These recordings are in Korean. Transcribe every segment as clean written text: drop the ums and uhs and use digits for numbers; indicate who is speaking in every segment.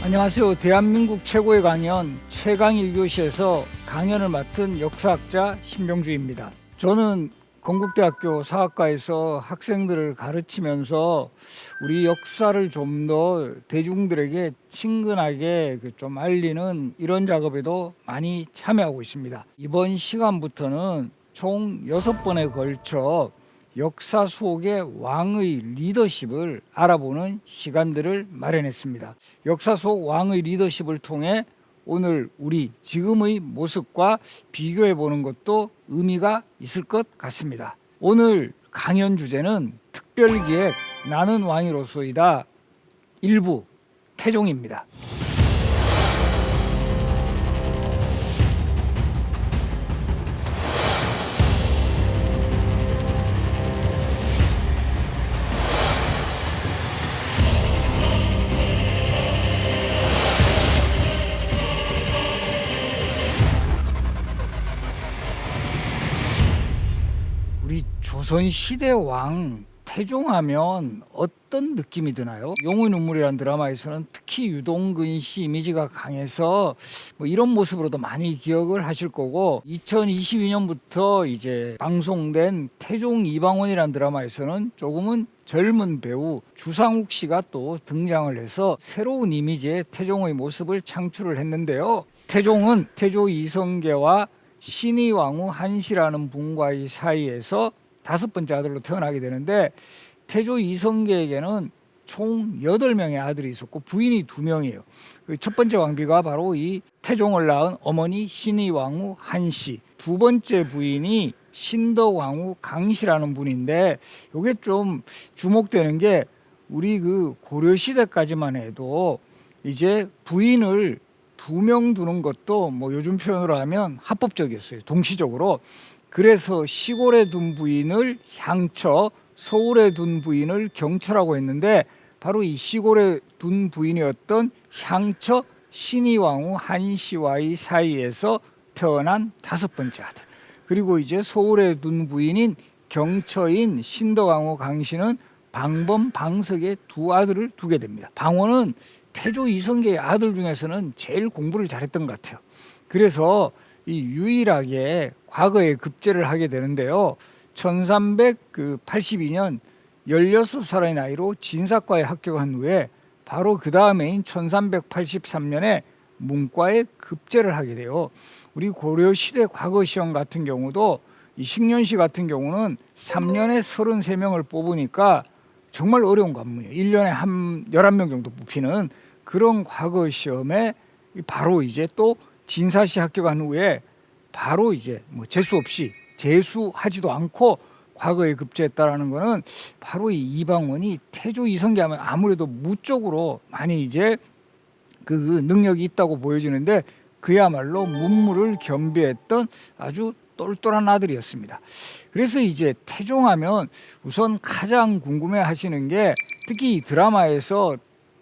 Speaker 1: 안녕하세요. 대한민국 최고의 강연 최강1교시에서 강연을 맡은 역사학자 신병주입니다. 저는 건국대학교 사학과에서 학생들을 가르치면서 우리 역사를 좀 더 대중들에게 친근하게 좀 알리는 이런 작업에도 많이 참여하고 있습니다. 이번 시간부터는 총 6번에 걸쳐 역사 속의 왕의 리더십을 알아보는 시간들을 마련했습니다. 역사 속 왕의 리더십을 통해 오늘 우리 지금의 모습과 비교해 보는 것도 의미가 있을 것 같습니다. 오늘 강연 주제는 특별기획 나는 왕이로소이다 일부 태종입니다. 우리 조선시대 왕 태종하면 어떤 느낌이 드나요? 용의 눈물이라는 드라마에서는 특히 유동근 씨 이미지가 강해서 이런 모습으로도 많이 기억을 하실 거고, 2022년부터 이제 방송된 태종 이방원이라는 드라마에서는 조금은 젊은 배우 주상욱 씨가 또 등장을 해서 새로운 이미지의 태종의 모습을 창출을 했는데요. 태종은 태조 이성계와 신의왕후 한씨라는 분과의 사이에서 5번째 아들로 태어나게 되는데, 태조 이성계에게는 총 8명의 아들이 있었고 부인이 2명이에요. 첫 번째 왕비가 바로 이 태종을 낳은 어머니 신의왕후 한씨, 두 번째 부인이 신덕왕후 강씨라는 분인데, 이게 좀 주목되는 게 우리 그 고려시대까지만 해도 이제 부인을 2명 두는 것도 요즘 표현으로 하면 합법적이었어요. 동시적으로. 그래서 시골에 둔 부인을 향처, 서울에 둔 부인을 경처라고 했는데, 바로 이 시골에 둔 부인이었던 향처 신의왕후 한씨와의 사이에서 태어난 5번째 아들, 그리고 이제 서울에 둔 부인인 경처인 신덕왕후 강씨는 방범, 방석의 2 아들을 두게 됩니다. 방원은 태조 이성계의 아들 중에서는 제일 공부를 잘했던 것 같아요. 그래서 이 유일하게 과거에 급제를 하게 되는데요. 1382년 16살의 나이로 진사과에 합격한 후에 바로 그 다음해인 1383년에 문과에 급제를 하게 돼요. 우리 고려시대 과거 시험 같은 경우도 이 식년시 같은 경우는 3년에 33명을 뽑으니까 정말 어려운 관문이에요. 1년에 한 11명 정도 뽑히는 그런 과거 시험에 바로 이제 또 진사시 합격한 후에 바로 이제 재수 없이, 재수하지도 않고 과거에 급제했다라는 거는 바로 이 이방원이 태조 이성계 하면 아무래도 무적으로 많이 이제 그 능력이 있다고 보여지는데, 그야말로 문무를 겸비했던 아주 똘똘한 아들이었습니다. 그래서 이제 태종하면 우선 가장 궁금해 하시는 게, 특히 이 드라마에서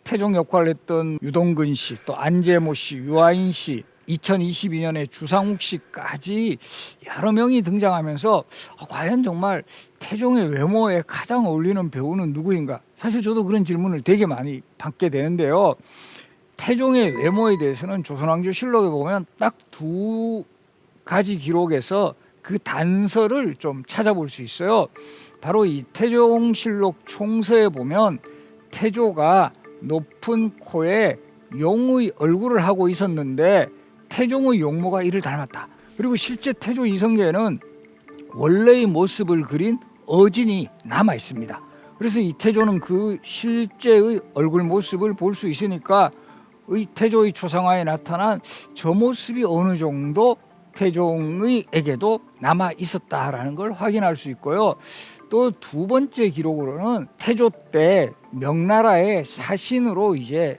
Speaker 1: 태종 역할을 했던 유동근 씨, 또 안재모 씨, 유아인 씨, 2022년에 주상욱 씨까지 여러 명이 등장하면서 과연 정말 태종의 외모에 가장 어울리는 배우는 누구인가? 사실 저도 그런 질문을 되게 많이 받게 되는데요. 태종의 외모에 대해서는 조선왕조실록에 보면 딱 2가지 기록에서 그 단서를 좀 찾아볼 수 있어요. 바로 이 태종실록 총서에 보면 태조가 높은 코에 용의 얼굴을 하고 있었는데 태종의 용모가 이를 닮았다. 그리고 실제 태조 이성계는 원래의 모습을 그린 어진이 남아 있습니다. 그래서 이 태조는 그 실제의 얼굴 모습을 볼 수 있으니까 이 태조의 초상화에 나타난 저 모습이 어느 정도 태종에게도 남아 있었다라는 걸 확인할 수 있고요. 또 2번째 기록으로는 태조 때 명나라의 사신으로 이제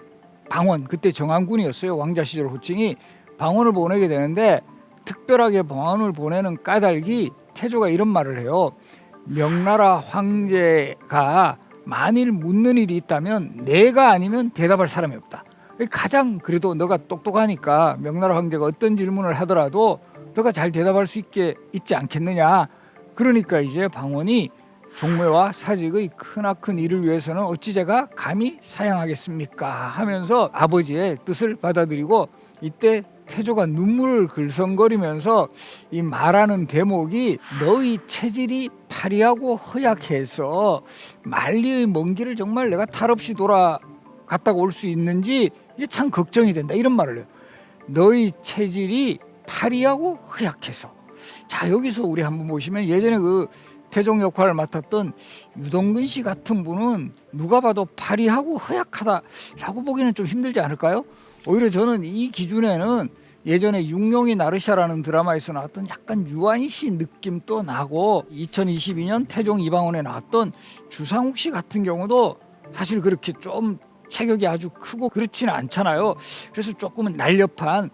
Speaker 1: 방원, 그때 정한군이었어요. 왕자 시절 호칭이. 방원을 보내게 되는데, 특별하게 방원을 보내는 까닭이 태조가 이런 말을 해요. 명나라 황제가 만일 묻는 일이 있다면 내가 아니면 대답할 사람이 없다. 가장 그래도 너가 똑똑하니까 명나라 황제가 어떤 질문을 하더라도 너가 잘 대답할 수 있지 않겠느냐. 그러니까 이제 방원이 종묘와 사직의 크나큰 일을 위해서는 어찌 제가 감히 사양하겠습니까 하면서 아버지의 뜻을 받아들이고, 이때 태조가 눈물을 글썽거리면서 이 말하는 대목이 너희 체질이 파리하고 허약해서 만리의 먼 길을 정말 내가 탈 없이 돌아갔다가 올 수 있는지 이게 참 걱정이 된다, 이런 말을 해요. 너희 체질이 파리하고 허약해서. 자, 여기서 우리 한번 보시면 예전에 그 태종 역할을 맡았던 유동근 씨 같은 분은 누가 봐도 파리하고 허약하다라고 보기는 좀 힘들지 않을까요? 오히려 저는 이 기준에는 예전에 육룡이 나르샤라는 드라마에서 나왔던 약간 유한 씨 느낌도 나고, 2022년 태종 이방원에 나왔던 주상욱 씨 같은 경우도 사실 그렇게 좀 체격이 아주 크고 그렇지는 않잖아요. 그래서 조금은 날렵한,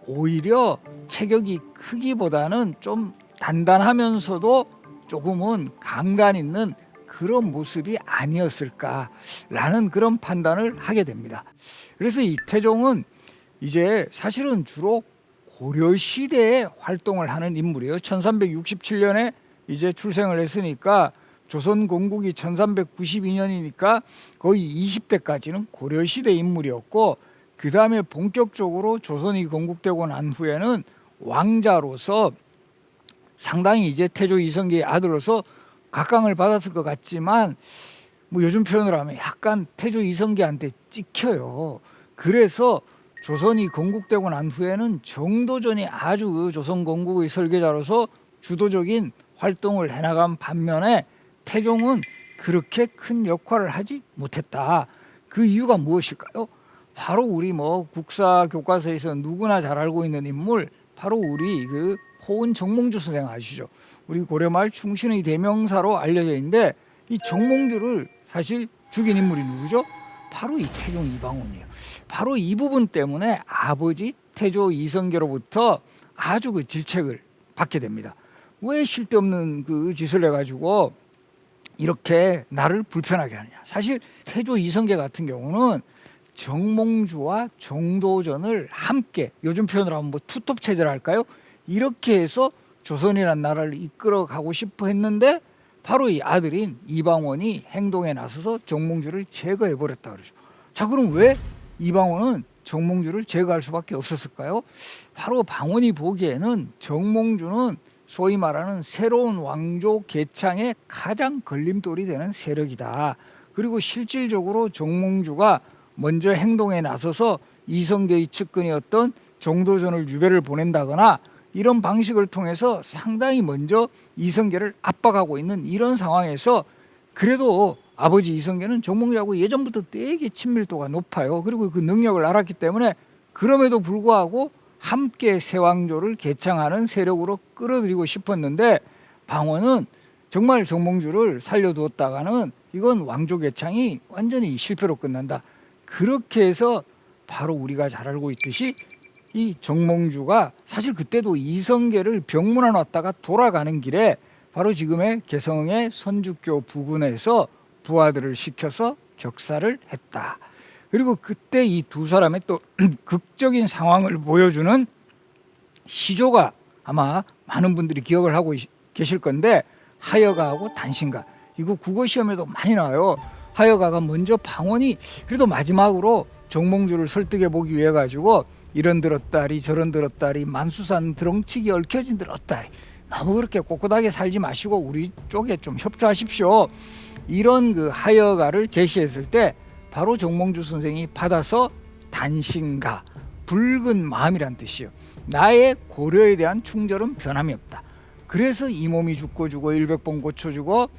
Speaker 1: 오히려 체격이 크기보다는 좀 단단하면서도 조금은 강간 있는 그런 모습이 아니었을까라는 그런 판단을 하게 됩니다. 그래서 이 태종은 이제 사실은 주로 고려 시대에 활동을 하는 인물이에요. 1367년에 이제 출생을 했으니까 조선 건국이 1392년이니까 거의 20대까지는 고려 시대 인물이었고, 그 다음에 본격적으로 조선이 건국되고 난 후에는 왕자로서 상당히 이제 태조 이성계의 아들로서 각광을 받았을 것 같지만, 뭐 요즘 표현으로 하면 약간 태조 이성계한테 찍혀요. 그래서 조선이 건국되고 난 후에는 정도전이 아주 그 조선 건국의 설계자로서 주도적인 활동을 해나간 반면에 태종은 그렇게 큰 역할을 하지 못했다. 그 이유가 무엇일까요? 바로 우리 뭐 국사 교과서에서 누구나 잘 알고 있는 인물, 바로 우리 그 호은 정몽주 선생 아시죠? 우리 고려말 충신의 대명사로 알려져 있는데, 이 정몽주를 사실 죽인 인물이 누구죠? 바로 이 태종 이방원이에요. 바로 이 부분 때문에 아버지 태조 이성계로부터 아주 그 질책을 받게 됩니다. 왜 쓸데없는 그 짓을 해가지고 이렇게 나를 불편하게 하느냐. 사실 태조 이성계 같은 경우는 정몽주와 정도전을 함께, 요즘 표현으로 하면 뭐 투톱 체제를 할까요? 이렇게 해서 조선이라는 나라를 이끌어 가고 싶어 했는데, 바로 이 아들인 이방원이 행동에 나서서 정몽주를 제거해 버렸다 그러죠. 자, 그럼 왜 이방원은 정몽주를 제거할 수밖에 없었을까요? 바로 방원이 보기에는 정몽주는 소위 말하는 새로운 왕조 개창에 가장 걸림돌이 되는 세력이다. 그리고 실질적으로 정몽주가 먼저 행동에 나서서 이성계의 측근이었던 정도전을 유배를 보낸다거나 이런 방식을 통해서 상당히 먼저 이성계를 압박하고 있는 이런 상황에서, 그래도 아버지 이성계는 정몽주하고 예전부터 되게 친밀도가 높아요. 그리고 그 능력을 알았기 때문에 그럼에도 불구하고 함께 새왕조를 개창하는 세력으로 끌어들이고 싶었는데, 방원은 정말 정몽주를 살려두었다가는 이건 왕조 개창이 완전히 실패로 끝난다. 그렇게 해서 바로 우리가 잘 알고 있듯이 이 정몽주가 사실 그때도 이성계를 병문안 왔다가 돌아가는 길에 바로 지금의 개성의 선주교 부근에서 부하들을 시켜서 격사를 했다. 그리고 그때 이 두 사람의 또 극적인 상황을 보여주는 시조가 아마 많은 분들이 기억을 하고 계실 건데, 하여가하고 단신가, 이거 국어 시험에도 많이 나와요. 하여가가 먼저 방원이 그래도 마지막으로 정몽주를 설득해 보기 위해 가지고 이런 들었다리 저런 들었다리 만수산 드렁치기 얽혀진 들었다리, 너무 그렇게 꼿꼿하게 살지 마시고 우리 쪽에 좀 협조하십시오, 이런 그 하여가를 제시했을 때 바로 정몽주 선생이 받아서 단신가, 붉은 마음이란 뜻이에요. 나의 고려에 대한 충절은 변함이 없다. 그래서 이 몸이 죽고 주고 일백번 고쳐주고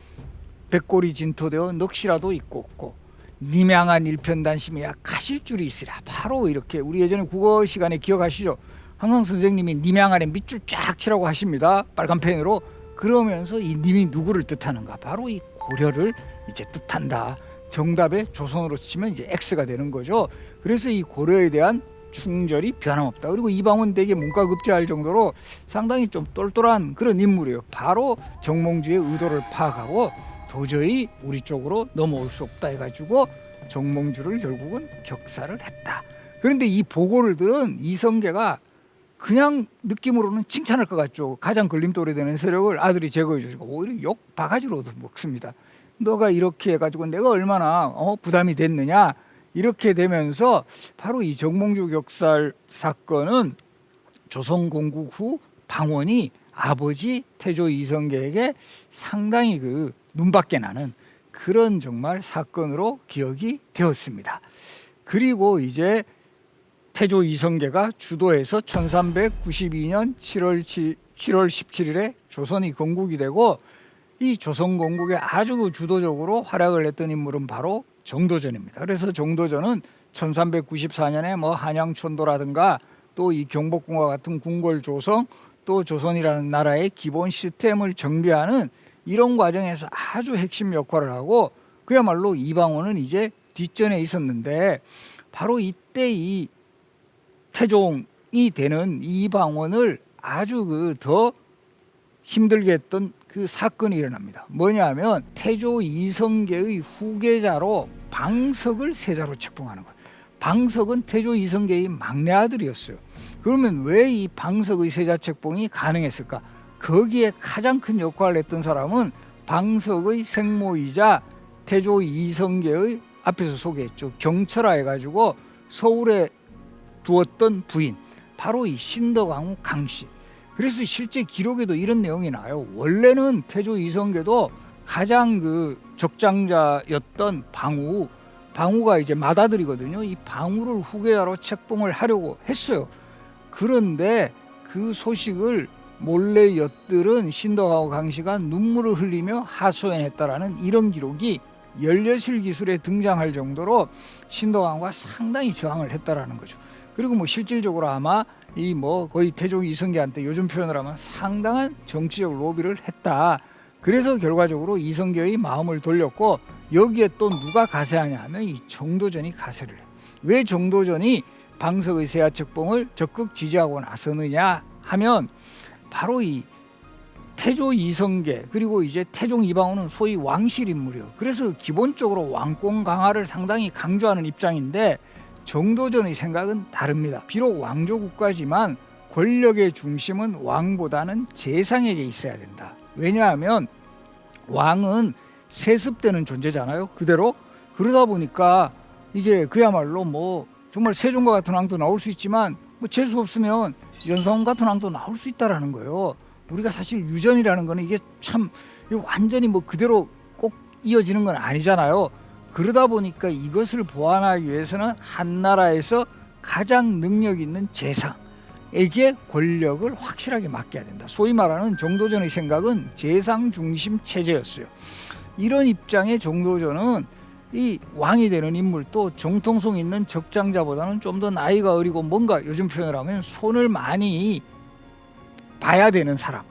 Speaker 1: 백골이 진토되어 넋이라도 있고 없고 니명한 일편단심이야 가실 줄이 있으라. 바로 이렇게 우리 예전에 국어 시간에 기억하시죠? 항상 선생님이 니명안에 밑줄 쫙 치라고 하십니다. 빨간 펜으로. 그러면서 이 님이 누구를 뜻하는가? 바로 이 고려를 이제 뜻한다. 정답에 조선으로 치면 이제 X가 되는 거죠. 그래서 이 고려에 대한 충절이 변함없다. 그리고 이방원 되게 문과급제할 정도로 상당히 좀 똘똘한 그런 인물이에요. 바로 정몽주의 의도를 파악하고 도저히 우리 쪽으로 넘어올 수 없다 해가지고 정몽주를 결국은 격사를 했다. 그런데 이 보고를 들은 이성계가 그냥 느낌으로는 칭찬할 것 같죠. 가장 걸림돌이 되는 세력을 아들이 제거해 주시고 오히려 욕 바가지로 먹습니다. 너가 이렇게 해가지고 내가 얼마나 부담이 됐느냐, 이렇게 되면서 바로 이 정몽주 격살 사건은 조선건국 후 방원이 아버지 태조 이성계에게 상당히 그 눈밖에 나는 그런 정말 사건으로 기억이 되었습니다. 그리고 이제 태조 이성계가 주도해서 1392년 7월 17일에 조선이 건국이 되고, 이 조선 건국에 아주 주도적으로 활약을 했던 인물은 바로 정도전입니다. 그래서 정도전은 1394년에 뭐 한양천도라든가 또 이 경복궁과 같은 궁궐 조성, 또 조선이라는 나라의 기본 시스템을 정비하는 이런 과정에서 아주 핵심 역할을 하고, 그야말로 이방원은 이제 뒷전에 있었는데, 바로 이때 이 태종이 되는 이방원을 아주 더 힘들게 했던 그 사건이 일어납니다. 뭐냐면 태조 이성계의 후계자로 방석을 세자로 책봉하는 거예요. 방석은 태조 이성계의 막내 아들이었어요. 그러면 왜 이 방석의 세자 책봉이 가능했을까? 거기에 가장 큰 역할을 했던 사람은 방석의 생모이자 태조 이성계의 앞에서 소개했죠. 경철아 해가지고 서울에 두었던 부인, 바로 이 신덕왕후 강씨. 그래서 실제 기록에도 이런 내용이 나와요. 원래는 태조 이성계도 가장 그 적장자였던 방후가 이제 맏아들이거든요. 이 방후를 후계자로 책봉을 하려고 했어요. 그런데 그 소식을 몰래 엿들은 신덕왕후 강씨가 눈물을 흘리며 하소연했다라는 이런 기록이 열려실 기술에 등장할 정도로 신덕왕후가 상당히 저항을 했다라는 거죠. 그리고 뭐 실질적으로 아마 이 뭐 거의 태조 이성계한테 요즘 표현을 하면 상당한 정치적 로비를 했다. 그래서 결과적으로 이성계의 마음을 돌렸고, 여기에 또 누가 가세하냐 하면 이 정도전이 가세를 해요. 왜 정도전이 방석의 세자 책봉을 적극 지지하고 나서느냐 하면 바로 이 태조 이성계 그리고 이제 태종 이방원은 소위 왕실 인물이에요. 그래서 기본적으로 왕권 강화를 상당히 강조하는 입장인데, 정도전의 생각은 다릅니다. 비록 왕조 국가지만 권력의 중심은 왕보다는 재상에게 있어야 된다. 왜냐하면 왕은 세습되는 존재잖아요. 그대로. 그러다 보니까 이제 그야말로 뭐 정말 세종과 같은 왕도 나올 수 있지만 뭐 재수 없으면 연산군 같은 왕도 나올 수 있다라는 거예요. 우리가 사실 유전이라는 거는 이게 참 완전히 뭐 그대로 꼭 이어지는 건 아니잖아요. 그러다 보니까 이것을 보완하기 위해서는 한 나라에서 가장 능력 있는 재상에게 권력을 확실하게 맡겨야 된다. 소위 말하는 정도전의 생각은 재상 중심 체제였어요. 이런 입장의 정도전은 이 왕이 되는 인물도 정통성 있는 적장자보다는 좀 더 나이가 어리고 뭔가 요즘 표현을 하면 손을 많이 봐야 되는 사람,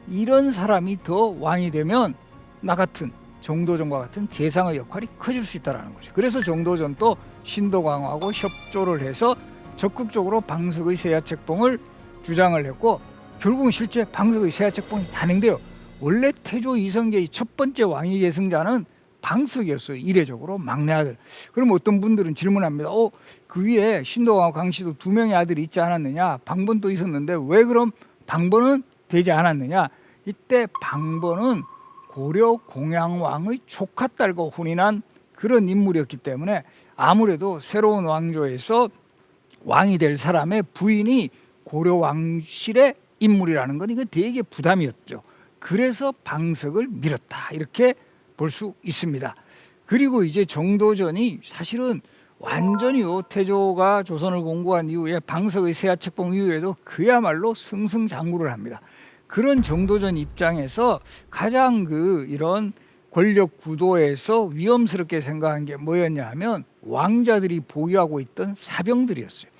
Speaker 1: 이런 사람이 더 왕이 되면 나 같은 정도전과 같은 재상의 역할이 커질 수 있다는 거죠. 그래서 정도전도 신덕왕후하고 협조를 해서 적극적으로 방석의 세자 책봉을 주장을 했고, 결국은 실제 방석의 세자 책봉이 단행돼요. 원래 태조 이성계의 첫 번째 왕위 계승자는 방석이었어요. 이례적으로 막내 아들. 그럼 어떤 분들은 질문합니다. 그 위에 신덕왕후 강씨도 두 명의 아들이 있지 않았느냐? 방번도 있었는데 왜 그럼 방번은 되지 않았느냐? 이때 방번은 고려 공양왕의 조카딸과 혼인한 그런 인물이었기 때문에 아무래도 새로운 왕조에서 왕이 될 사람의 부인이 고려 왕실의 인물이라는 건 이거 되게 부담이었죠. 그래서 방석을 밀었다, 이렇게 볼 수 있습니다. 그리고 이제 정도전이 사실은 완전히요, 태조가 조선을 공국한 이후에 방석의 세자 책봉 이후에도 그야말로 승승장구를 합니다. 그런 정도전 입장에서 가장 이런 권력 구도에서 위험스럽게 생각한 게 뭐였냐 하면 왕자들이 보유하고 있던 사병들이었어요.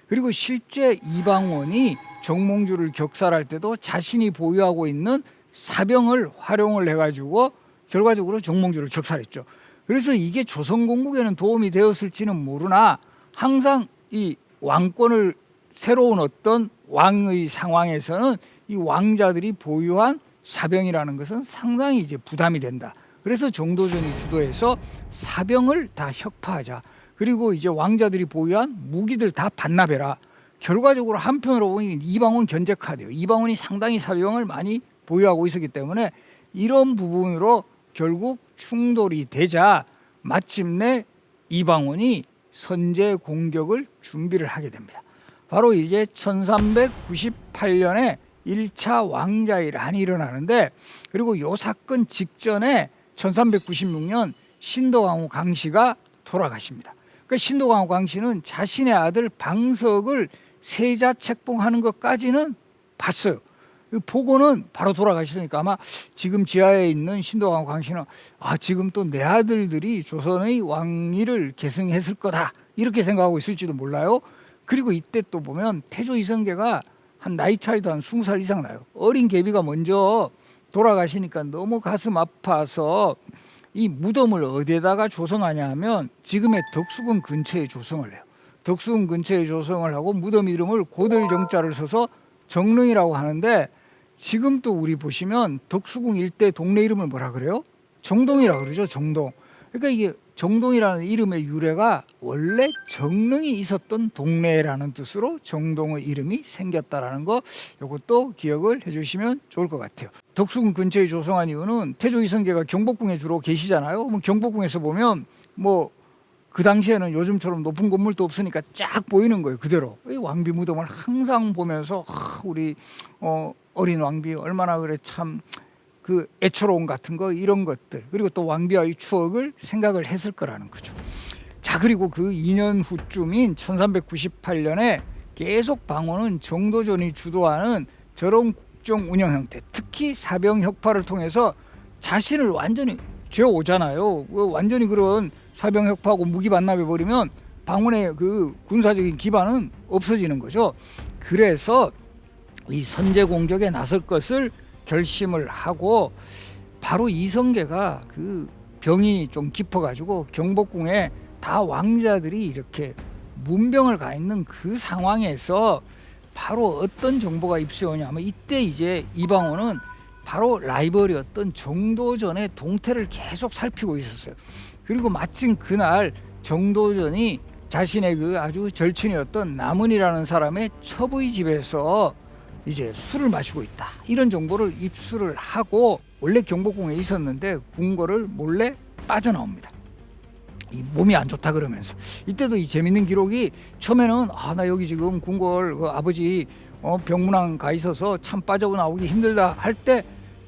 Speaker 1: 그리고 실제 이방원이 정몽주를 격살할 때도 자신이 보유하고 있는 사병을 활용을 해가지고 결과적으로 정몽주를 격살했죠. 그래서 이게 조선 건국에는 도움이 되었을지는 모르나 항상 이 왕권을 새로운 어떤 왕의 상황에서는 이 왕자들이 보유한 사병이라는 것은 상당히 이제 부담이 된다. 그래서 정도전이 주도해서 사병을 다 혁파하자. 그리고 이제 왕자들이 보유한 무기들 다 반납해라. 결과적으로 한편으로 보니 이방원 견제카드예요. 이방원이 상당히 사병을 많이 보유하고 있었기 때문에 이런 부분으로 결국 충돌이 되자 마침내 이방원이 선제 공격을 준비를 하게 됩니다. 바로 이제 1398년에 1차 왕자의란이 일어나는데, 그리고 이 사건 직전에 1396년 신도강호 강씨가 돌아가십니다. 그러니까 신도강호 강씨는 자신의 아들 방석을 세자 책봉하는 것까지는 봤어요. 보고는 바로 돌아가셨으니까 아마 지금 지하에 있는 신도강호 강씨는 지금 또 내 아들들이 조선의 왕위를 계승했을 거다 이렇게 생각하고 있을지도 몰라요. 그리고 이때 또 보면 태조 이성계가 한 나이 차이도 한 20살 이상 나요. 어린 계비가 먼저 돌아가시니까 너무 가슴 아파서 이 무덤을 어디에다가 조성하냐 하면 지금의 덕수궁 근처에 조성을 해요. 덕수궁 근처에 조성을 하고 무덤 이름을 고들정자를 써서 정릉이라고 하는데, 지금 또 우리 보시면 덕수궁 일대 동네 이름을 뭐라 그래요? 정동이라고 그러죠. 정동. 그러니까 이게 정동이라는 이름의 유래가 원래 정릉이 있었던 동네라는 뜻으로 정동의 이름이 생겼다라는 거, 이것도 기억을 해주시면 좋을 것 같아요. 덕수궁 근처에 조성한 이유는 태조 이성계가 경복궁에 주로 계시잖아요. 경복궁에서 보면 그 당시에는 요즘처럼 높은 건물도 없으니까 쫙 보이는 거예요. 그대로 이 왕비 무덤을 항상 보면서 우리 어린 왕비 얼마나 그래 참 그 애처로움 같은 거, 이런 것들, 그리고 또 왕비와의 추억을 생각을 했을 거라는 거죠. 자, 그리고 그 2년 후쯤인 1398년에 계속 방원은 정도전이 주도하는 저런 국정 운영 형태, 특히 사병 혁파를 통해서 자신을 완전히 죄오잖아요. 완전히 그런 사병 혁파하고 무기 반납해 버리면 방원의 그 군사적인 기반은 없어지는 거죠. 그래서 이 선제 공격에 나설 것을 결심을 하고, 바로 이성계가 그 병이 좀 깊어가지고 경복궁에 다 왕자들이 이렇게 문병을 가 있는 그 상황에서 바로 어떤 정보가 입수오냐면, 이때 이제 이방원은 바로 라이벌이었던 정도전의 동태를 계속 살피고 있었어요. 그리고 마침 그날 정도전이 자신의 그 아주 절친이었던 남은이라는 사람의 첩의 집에서 이제 술을 마시고 있다, 이런 정보를 입수를 하고 원래 경복궁에 있었는데 궁궐을 몰래 빠져나옵니다. 이 몸이 안 좋다 그러면서. 이때도 이 재밌는 기록이, 처음에는 나 여기 지금 궁궐 그 아버지 병문안 가 있어서 참 빠져나오기 힘들다 할 때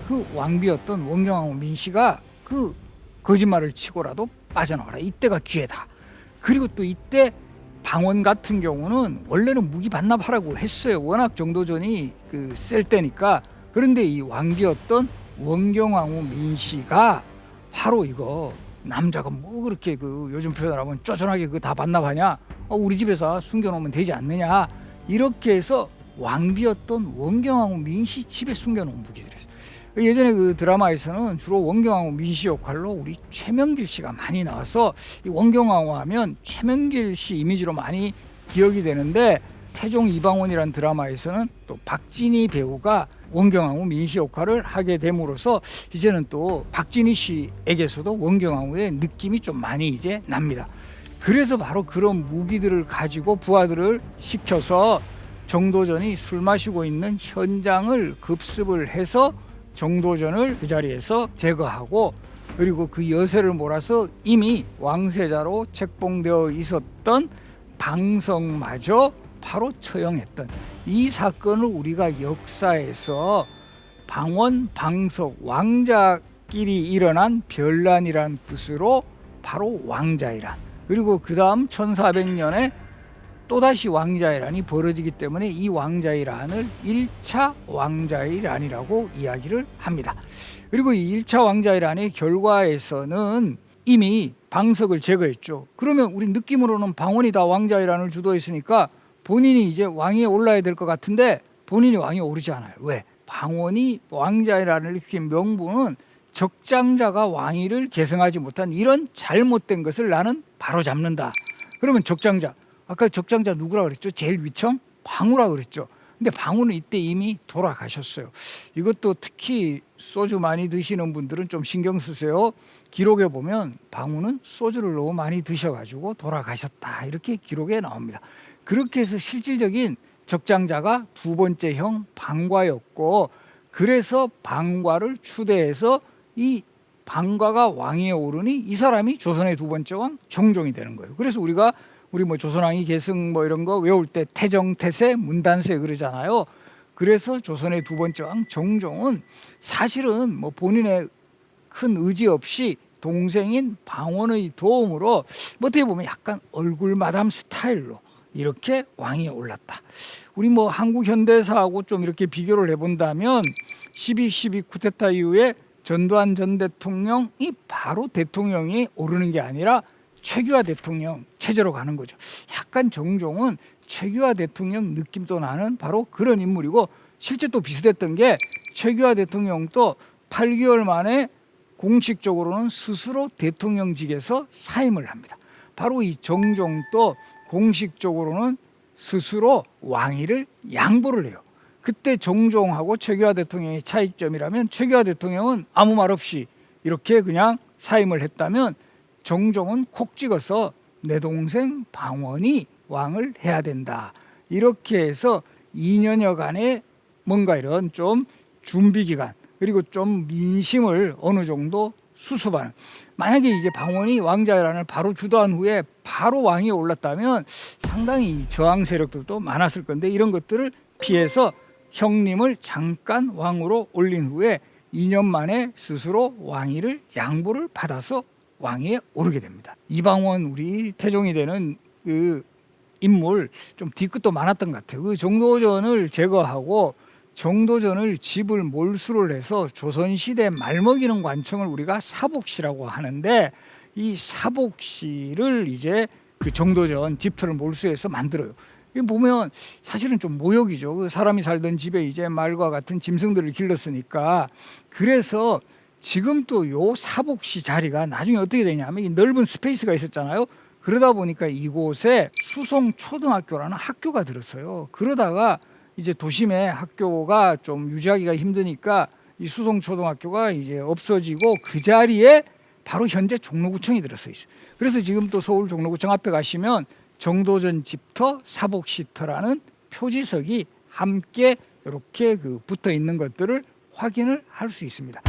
Speaker 1: 그 왕비였던 원경왕후 민씨가 그 거짓말을 치고라도 빠져나와라, 이때가 기회다. 그리고 또 이때 방원 같은 경우는 원래는 무기 반납하라고 했어요. 워낙 정도전이 셀 때니까. 그런데 이 왕비였던 원경왕후 민씨가 바로 이거 남자가 그렇게 요즘 표현을 하면 쪼잔하게 다 반납하냐, 우리 집에서 숨겨놓으면 되지 않느냐, 이렇게 해서 왕비였던 원경왕후 민씨 집에 숨겨놓은 무기들이었어요. 예전에 그 드라마에서는 주로 원경왕후 민씨 역할로 우리 최명길 씨가 많이 나와서, 이 원경왕후 하면 최명길 씨 이미지로 많이 기억이 되는데, 태종 이방원이라는 드라마에서는 또 박진희 배우가 원경왕후 민씨 역할을 하게 됨으로써 이제는 또 박진희 씨에게서도 원경왕후의 느낌이 좀 많이 이제 납니다. 그래서 바로 그런 무기들을 가지고 부하들을 시켜서 정도전이 술 마시고 있는 현장을 급습을 해서 정도전을 그 자리에서 제거하고, 그리고 그 여세를 몰아서 이미 왕세자로 책봉되어 있었던 방석마저 바로 처형했던 이 사건을 우리가 역사에서 방원, 방석, 왕자끼리 일어난 변란이란 뜻으로 바로 왕자의란, 그리고 그 다음 1400년에 또다시 왕자의란이 벌어지기 때문에 이 왕자의란을 1차 왕자의란이라고 이야기를 합니다. 그리고 이 1차 왕자의란의 결과에서는 이미 방석을 제거했죠. 그러면 우리 느낌으로는 방원이 다 왕자의란을 주도했으니까 본인이 이제 왕위에 올라야 될 것 같은데 본인이 왕위에 오르지 않아요. 왜? 방원이 왕자의란을 일으킨 명분은 적장자가 왕위를 계승하지 못한 이런 잘못된 것을 나는 바로잡는다. 그러면 적장자, 아까 적장자 누구라 그랬죠? 제일 위청? 방우라 그랬죠. 근데 방우는 이때 이미 돌아가셨어요. 이것도 특히 소주 많이 드시는 분들은 좀 신경 쓰세요. 기록에 보면 방우는 소주를 너무 많이 드셔가지고 돌아가셨다, 이렇게 기록에 나옵니다. 그렇게 해서 실질적인 적장자가 두 번째 형 방과였고, 그래서 방과를 추대해서 이 방과가 왕위에 오르니 이 사람이 조선의 두 번째 왕 정종이 되는 거예요. 그래서 우리 뭐 조선왕이 계승 뭐 이런 거 외울 때 태정, 태세, 문단세 그러잖아요. 그래서 조선의 두 번째 왕 정종은 사실은 뭐 본인의 큰 의지 없이 동생인 방원의 도움으로 뭐 어떻게 보면 약간 얼굴 마담 스타일로 이렇게 왕위에 올랐다. 우리 뭐 한국 현대사하고 좀 이렇게 비교를 해본다면 12.12 쿠데타 이후에 전두환 전 대통령이 바로 대통령이 오르는 게 아니라 최규하 대통령 체제로 가는 거죠. 약간 정종은 최규하 대통령 느낌도 나는 바로 그런 인물이고, 실제 또 비슷했던 게 최규하 대통령도 8개월 만에 공식적으로는 스스로 대통령직에서 사임을 합니다. 바로 이 정종도 공식적으로는 스스로 왕위를 양보를 해요. 그때 정종하고 최규하 대통령의 차이점이라면, 최규하 대통령은 아무 말 없이 이렇게 그냥 사임을 했다면 정종은 콕 찍어서 내 동생 방원이 왕을 해야 된다. 이렇게 해서 2년여간의 뭔가 이런 좀 준비 기간, 그리고 좀 민심을 어느 정도 수습하는, 만약에 이제 방원이 왕자회란을 바로 주도한 후에 바로 왕위에 올랐다면 상당히 저항 세력들도 많았을 건데, 이런 것들을 피해서 형님을 잠깐 왕으로 올린 후에 2년 만에 스스로 왕위를 양보를 받아서 왕위에 오르게 됩니다. 이방원, 우리 태종이 되는 그 인물 좀 뒤끝도 많았던 것 같아요. 그 정도전을 제거하고 정도전을 집을 몰수를 해서 조선시대 말먹이는 관청을 우리가 사복시라고 하는데, 이 사복시를 이제 그 정도전 집터를 몰수해서 만들어요. 이거 보면 사실은 좀 모욕이죠. 그 사람이 살던 집에 이제 말과 같은 짐승들을 길렀으니까. 그래서 지금 또 요 사복시 자리가 나중에 어떻게 되냐면, 이 넓은 스페이스가 있었잖아요. 그러다 보니까 이곳에 수송초등학교라는 학교가 들었어요. 그러다가 이제 도심에 학교가 좀 유지하기가 힘드니까 이 수송초등학교가 이제 없어지고, 그 자리에 바로 현재 종로구청이 들어서 있어요. 그래서 지금 또 서울 종로구청 앞에 가시면 정도전 집터, 사복시터라는 표지석이 함께 이렇게 그 붙어 있는 것들을 확인을 할 수 있습니다.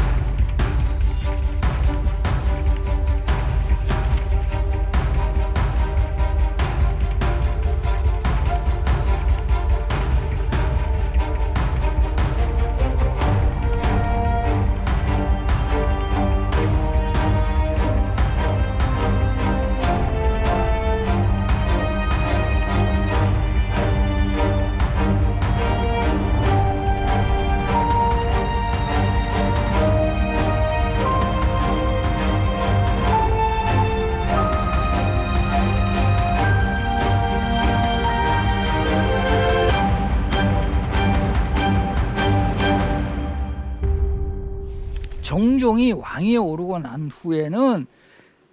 Speaker 1: 정종이 왕위에 오르고 난 후에는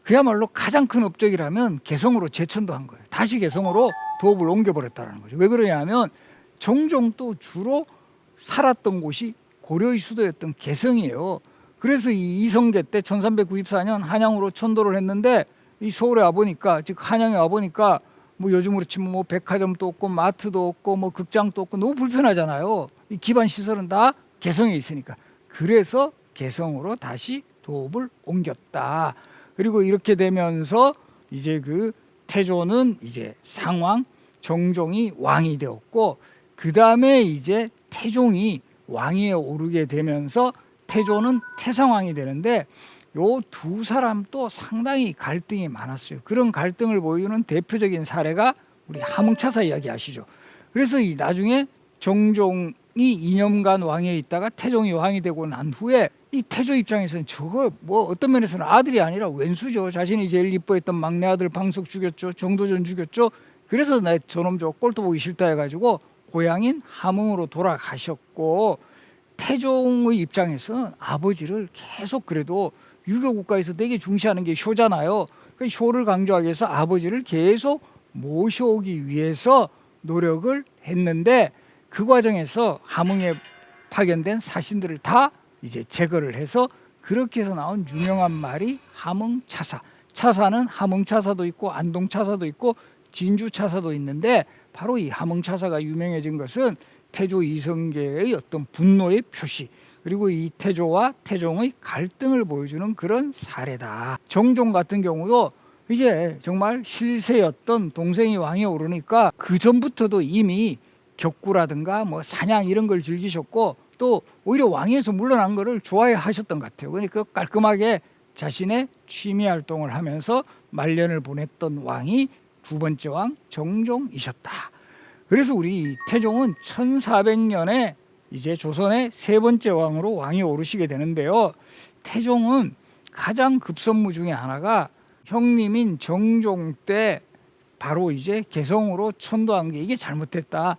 Speaker 1: 그야말로 가장 큰 업적이라면 개성으로 재천도한 거예요. 다시 개성으로 도읍을 옮겨버렸다는 거죠. 왜 그러냐면 정종도 주로 살았던 곳이 고려의 수도였던 개성이에요. 그래서 이 이성계 때 1394년 한양으로 천도를 했는데, 이 서울에 와보니까, 즉 한양에 와보니까 뭐 요즘으로 치면 뭐 백화점도 없고 마트도 없고 뭐 극장도 없고 너무 불편하잖아요. 이 기반 시설은 다 개성에 있으니까. 그래서 개성으로 다시 도읍을 옮겼다. 그리고 이렇게 되면서 이제 그 태조는 이제 상왕, 정종이 왕이 되었고, 그 다음에 이제 태종이 왕위에 오르게 되면서 태조는 태상왕이 되는데, 요 두 사람도 상당히 갈등이 많았어요. 그런 갈등을 보여주는 대표적인 사례가 우리 함흥차사 이야기 아시죠? 그래서 이 나중에 정종이 2년간 왕위에 있다가 태종이 왕이 되고 난 후에 이 태조 입장에서는 저거 뭐 어떤 면에서는 아들이 아니라 왼수죠. 자신이 제일 이뻐했던 막내 아들 방석 죽였죠. 정도전 죽였죠. 그래서 나 저놈 저 꼴도 보기 싫다 해가지고 고향인 함흥으로 돌아가셨고, 태종의 입장에서는 아버지를 계속 그래도 유교 국가에서 되게 중시하는 게 효잖아요. 그 효를 강조하기 위해서 아버지를 계속 모셔오기 위해서 노력을 했는데, 그 과정에서 함흥에 파견된 사신들을 다 이제 제거를 해서 그렇게 해서 나온 유명한 말이 함흥차사. 차사는 함흥차사도 있고 안동차사도 있고 진주차사도 있는데, 바로 이 함흥차사가 유명해진 것은 태조 이성계의 어떤 분노의 표시, 그리고 이 태조와 태종의 갈등을 보여주는 그런 사례다. 정종 같은 경우도 이제 정말 실세였던 동생이 왕에 오르니까 그 전부터도 이미 격구라든가 뭐 사냥 이런 걸 즐기셨고, 또 오히려 왕위에서 물러난 거를 좋아해 하셨던 것 같아요. 그러니까 깔끔하게 자신의 취미 활동을 하면서 말년을 보냈던 왕이 두 번째 왕 정종이셨다. 그래서 우리 태종은 1400년에 이제 조선의 세 번째 왕으로 왕이 오르시게 되는데요. 태종은 가장 급선무 중에 하나가 형님인 정종 때 바로 이제 개성으로 천도한 게 이게 잘못됐다.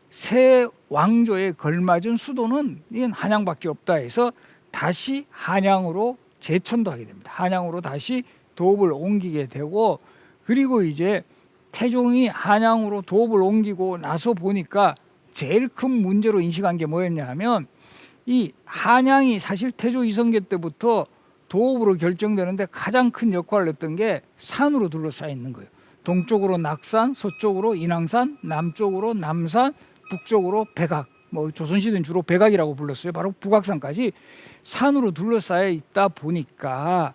Speaker 1: 새 왕조에 걸맞은 수도는 이건 한양밖에 없다 해서 다시 한양으로 재천도하게 됩니다. 한양으로 다시 도읍을 옮기게 되고, 그리고 이제 태종이 한양으로 도읍을 옮기고 나서 보니까 제일 큰 문제로 인식한 게 뭐였냐 하면, 이 한양이 사실 태조 이성계 때부터 도읍으로 결정되는데 가장 큰 역할을 했던 게 산으로 둘러싸여 있는 거예요. 동쪽으로 낙산, 서쪽으로 인왕산, 남쪽으로 남산, 북쪽으로 백악, 뭐 조선시대는 주로 백악이라고 불렀어요. 바로 북악산까지 산으로 둘러싸여 있다 보니까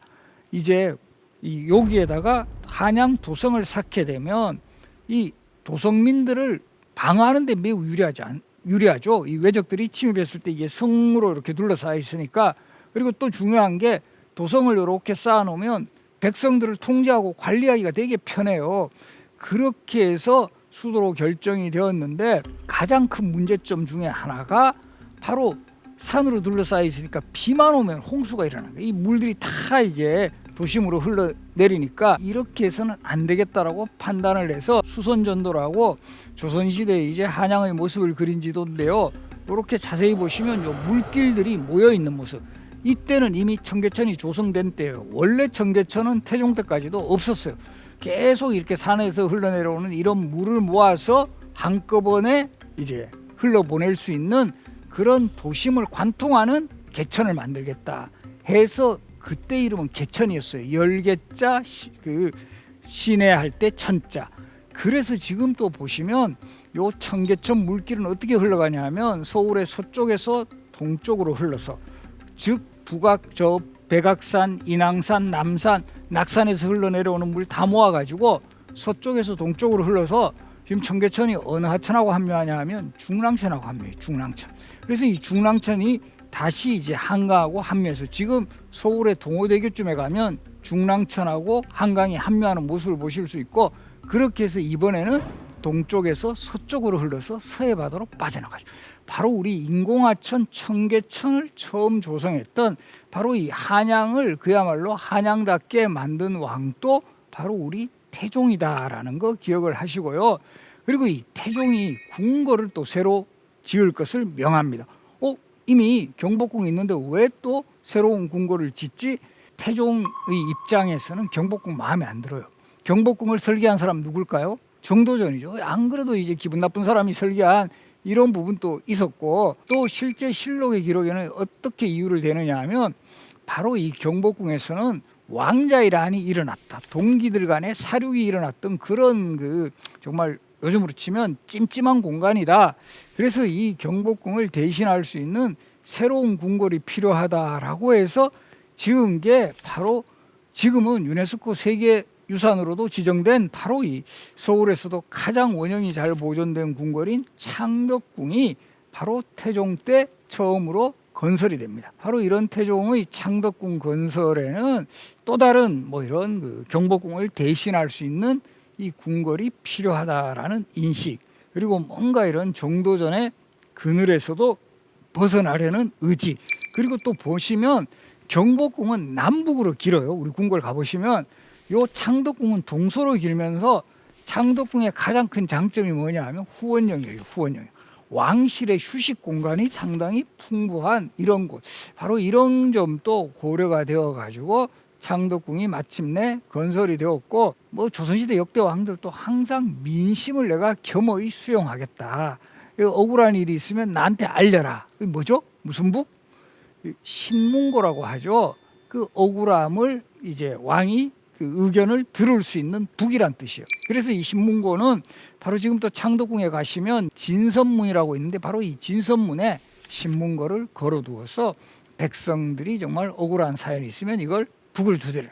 Speaker 1: 이제 이 여기에다가 한양 도성을 쌓게 되면 이 도성민들을 방어하는 데 매우 유리하죠. 이 왜적들이 침입했을 때 이게 성으로 이렇게 둘러싸여 있으니까. 그리고 또 중요한 게 도성을 이렇게 쌓아놓으면 백성들을 통제하고 관리하기가 되게 편해요. 그렇게 해서 수도로 결정이 되었는데, 가장 큰 문제점 중에 하나가 바로 산으로 둘러싸여 있으니까 비만 오면 홍수가 일어나는 거예요. 이 물들이 다 이제 도심으로 흘러내리니까 이렇게 해서는 안 되겠다라고 판단을 해서 수선전도라고 조선시대에 이제 한양의 모습을 그린 지도인데요. 이렇게 자세히 보시면 요 물길들이 모여 있는 모습. 이때는 이미 청계천이 조성된 때예요. 원래 청계천은 태종 때까지도 없었어요. 계속 이렇게 산에서 흘러내려오는 이런 물을 모아서 한꺼번에 이제 흘러보낼 수 있는 그런 도심을 관통하는 개천을 만들겠다 해서 그때 이름은 개천이었어요. 열개자 그 시내할 때 천자. 그래서 지금 또 보시면 요 청계천 물길은 어떻게 흘러가냐 하면 서울의 서쪽에서 동쪽으로 흘러서, 즉 북악 저 백악산, 인왕산, 남산, 낙산에서 흘러내려오는 물 다 모아가지고 서쪽에서 동쪽으로 흘러서 지금 청계천이 어느 하천하고 합류하냐 하면 중랑천하고 합류해요. 중랑천. 그래서 이 중랑천이 다시 이제 한강하고 합류해서 지금 서울의 동호대교쯤에 가면 중랑천하고 한강이 합류하는 모습을 보실 수 있고, 그렇게 해서 이번에는 동쪽에서 서쪽으로 흘러서 서해바다로 빠져나가죠. 바로 우리 인공하천 청계천을 처음 조성했던 바로 이 한양을 그야말로 한양답게 만든 왕도 바로 우리 태종이다라는 거 기억을 하시고요. 그리고 이 태종이 궁궐을 또 새로 지을 것을 명합니다. 이미 경복궁이 있는데 왜 또 새로운 궁궐을 짓지? 태종의 입장에서는 경복궁 마음에 안 들어요. 경복궁을 설계한 사람 누굴까요? 정도전이죠. 안 그래도 이제 기분 나쁜 사람이 설계한 이런 부분도 있었고, 또 실제 실록의 기록에는 어떻게 이유를 대느냐 하면 바로 이 경복궁에서는 왕자의 난이 일어났다. 동기들 간에 사륙이 일어났던 그런 그 정말 요즘으로 치면 찜찜한 공간이다. 그래서 이 경복궁을 대신할 수 있는 새로운 궁궐이 필요하다라고 해서 지은 게 바로 지금은 유네스코 세계유산으로도 지정된 바로 이 서울에서도 가장 원형이 잘 보존된 궁궐인 창덕궁이 바로 태종 때 처음으로 건설이 됩니다. 바로 이런 태종의 창덕궁 건설에는 또 다른 뭐 이런 그 경복궁을 대신할 수 있는 이 궁궐이 필요하다라는 인식, 그리고 뭔가 이런 정도전의 그늘에서도 벗어나려는 의지, 그리고 또 보시면 경복궁은 남북으로 길어요. 우리 궁궐 가보시면 요 창덕궁은 동서로 길면서 창덕궁의 가장 큰 장점이 뭐냐 하면 후원령이에요. 후원령. 왕실의 휴식 공간이 상당히 풍부한 이런 곳, 바로 이런 점도 고려가 되어 가지고 창덕궁이 마침내 건설이 되었고, 뭐 조선시대 역대 왕들도 항상 민심을 내가 겸허히 수용하겠다. 억울한 일이 있으면 나한테 알려라. 뭐죠? 무슨 북? 신문고라고 하죠. 그 억울함을 이제 왕이 그 의견을 들을 수 있는 북이란 뜻이에요. 그래서 이 신문고는 바로 지금 또 창덕궁에 가시면 진선문이라고 있는데 바로 이 진선문에 신문고를 걸어두어서 백성들이 정말 억울한 사연이 있으면 이걸 북을 두드려.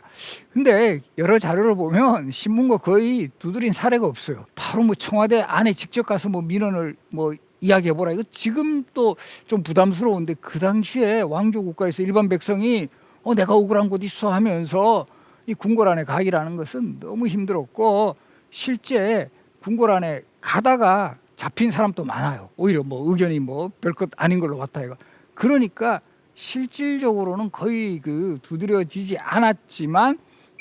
Speaker 1: 근데 여러 자료를 보면 신문고 거의 두드린 사례가 없어요. 바로 뭐 청와대 안에 직접 가서 뭐 민원을 뭐 이야기해보라. 이거 지금 또 좀 부담스러운데 그 당시에 왕조 국가에서 일반 백성이 내가 억울한 곳 있어 하면서 이 궁궐안에 가기라는 것은 너무 힘들었고 실제 궁궐안에 가다가 잡힌 사람도 많아요. 오히려 뭐 의견이 뭐 별것 아닌 걸로 왔다 이거. 그러니까 실질적으로는 거의 그 두드려지지 않았지만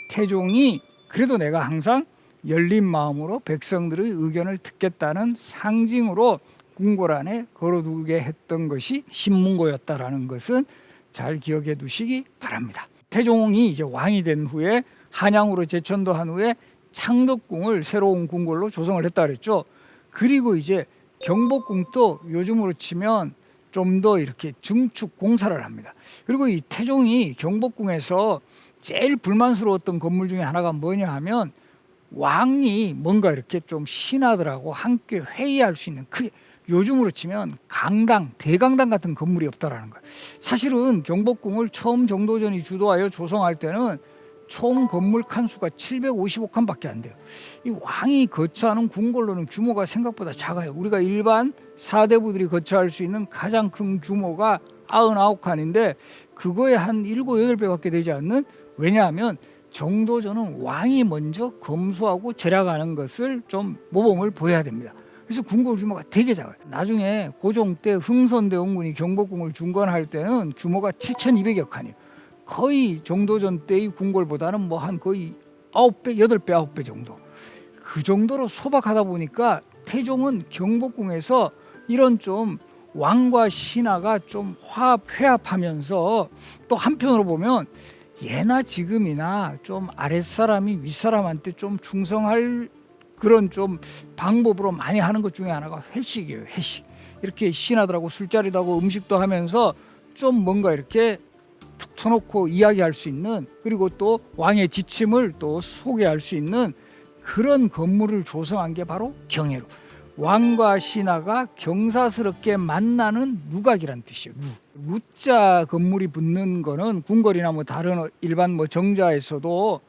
Speaker 1: 태종이 그래도 내가 항상 열린 마음으로 백성들의 의견을 듣겠다는 상징으로 궁궐안에 걸어두게 했던 것이 신문고였다라는 것은 잘 기억해 두시기 바랍니다. 태종이 이제 왕이 된 후에 한양으로 재천도한 후에 창덕궁을 새로운 궁궐로 조성을 했다 그랬죠. 그리고 이제 경복궁도 요즘으로 치면 좀 더 이렇게 증축 공사를 합니다. 그리고 이 태종이 경복궁에서 제일 불만스러웠던 건물 중에 하나가 뭐냐 하면 왕이 뭔가 이렇게 좀 신하들하고 함께 회의할 수 있는 요즘으로 치면 강당, 대강당 같은 건물이 없다라는 거예요. 사실은 경복궁을 처음 정도전이 주도하여 조성할 때는 총 건물 칸수가 755칸밖에 안 돼요. 이 왕이 거처하는 궁궐로는 규모가 생각보다 작아요. 우리가 일반 사대부들이 거처할 수 있는 가장 큰 규모가 99칸인데 그거에 한 7, 8배밖에 되지 않는, 왜냐하면 정도전은 왕이 먼저 검수하고 절약하는 것을 좀 모범을 보여야 됩니다. 그래서 궁궐 규모가 되게 작아요. 나중에 고종 때 흥선대원군이 경복궁을 중건할 때는 규모가 7,200여 칸이에요. 거의 정도전 때의 궁궐보다는 뭐 한 거의 9배, 8배, 9배 정도. 그 정도로 소박하다 보니까 태종은 경복궁에서 이런 좀 왕과 신하가 좀 회합하면서 또 한편으로 보면 예나 지금이나 좀 아랫사람이 윗사람한테 좀 충성할 그런 좀 방법으로 많이 하는 것 중에 하나가 회식이에요. 회식. 이렇게 신하들하고 술자리도 하고 음식도 하면서 좀 뭔가 이렇게 툭 터놓고 이야기할 수 있는, 그리고 또 왕의 지침을 또 소개할 수 있는 그런 건물을 조성한 게 바로 경회로. 왕과 신하가 경사스럽게 만나는 누각이란 뜻이에요. 루자 건물이 붙는 거는 궁궐이나 뭐 다른 일반 뭐 정자에서도